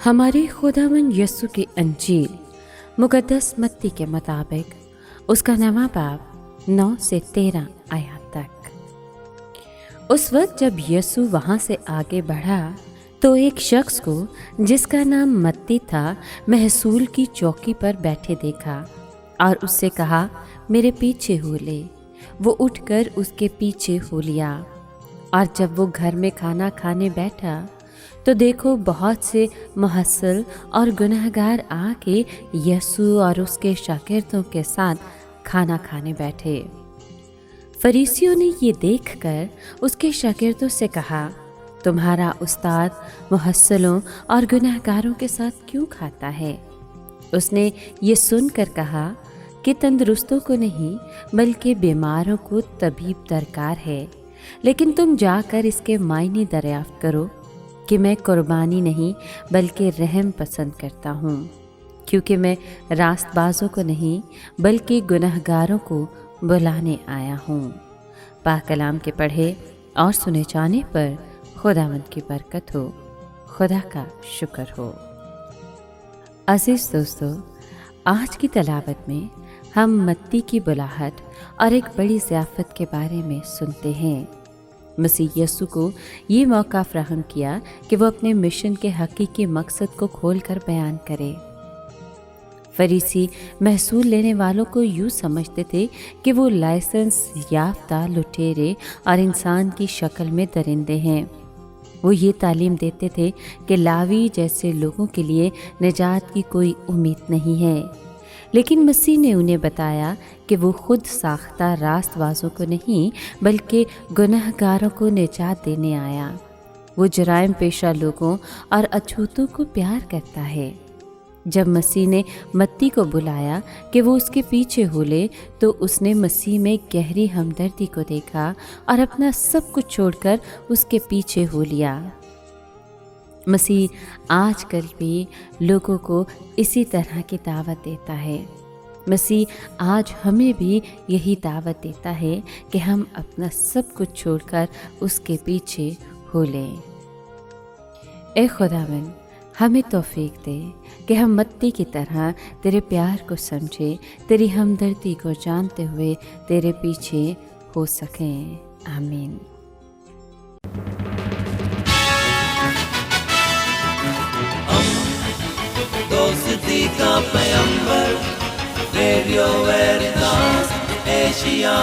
हमारे खुदावंद यीशु की अंजील मुकद्दस मत्ती के मुताबिक उसका नवा बाब 9 से 13 आयत तक। उस वक्त जब यीशु वहाँ से आगे बढ़ा तो एक शख्स को जिसका नाम मत्ती था महसूल की चौकी पर बैठे देखा और उससे कहा, मेरे पीछे हो ले। वो उठकर उसके पीछे हो लिया। और जब वो घर में खाना खाने बैठा तो देखो बहुत से मुहस्सिल और गुनहगार आके यीशु और उसके शागिर्दों के साथ खाना खाने बैठे। फरीसियों ने ये देखकर उसके शागिर्दों से कहा, तुम्हारा उस्ताद मुहस्सिलों और गुनहगारों के साथ क्यों खाता है? उसने ये सुनकर कहा कि तंदुरुस्तों को नहीं बल्कि बीमारों को तबीब दरकार है। लेकिन तुम जाकर इसके मायने दरियाफ्त करो कि मैं कुर्बानी नहीं बल्कि रहम पसंद करता हूँ, क्योंकि मैं रास्तबाजों को नहीं बल्कि गुनहगारों को बुलाने आया हूँ। पाक कलाम के पढ़े और सुने जाने पर खुदावंद की बरकत हो, खुदा का शुक्र हो। अज़ीज़ दोस्तों, आज की तलावत में हम मत्ती की बुलाहट और एक बड़ी ज़ियाफ़त के बारे में सुनते हैं। मसीह यीशु को ये मौका फ़राहम किया कि वो अपने मिशन के हकीकी मकसद को खोलकर बयान करे। फरीसी महसूल लेने वालों को यूँ समझते थे कि वो लाइसेंस याफ्ता लुटेरे और इंसान की शक्ल में दरिंदे हैं। वो ये तालीम देते थे कि लावी जैसे लोगों के लिए निजात की कोई उम्मीद नहीं है। लेकिन मसीह ने उन्हें बताया कि वो खुद साख्ता रास्तबाजों को नहीं बल्कि गुनहगारों को निजात देने आया। वो जराइम पेशा लोगों और अछूतों को प्यार करता है। जब मसीह ने मत्ती को बुलाया कि वो उसके पीछे हो ले तो उसने मसीह में गहरी हमदर्दी को देखा और अपना सब कुछ छोड़कर उसके पीछे हो लिया। मसीह आजकल भी लोगों को इसी तरह की दावत देता है। मसीह आज हमें भी यही दावत देता है कि हम अपना सब कुछ छोड़कर उसके पीछे हो लें। ए खुदावन, हमें तौफीक दे कि हम मत्ती की तरह तेरे प्यार को समझे, तेरी हमदर्दी को जानते हुए तेरे पीछे हो सकें। आमीन। दोस्ती का पैगंबर, रेडियो वेरितास एशिया।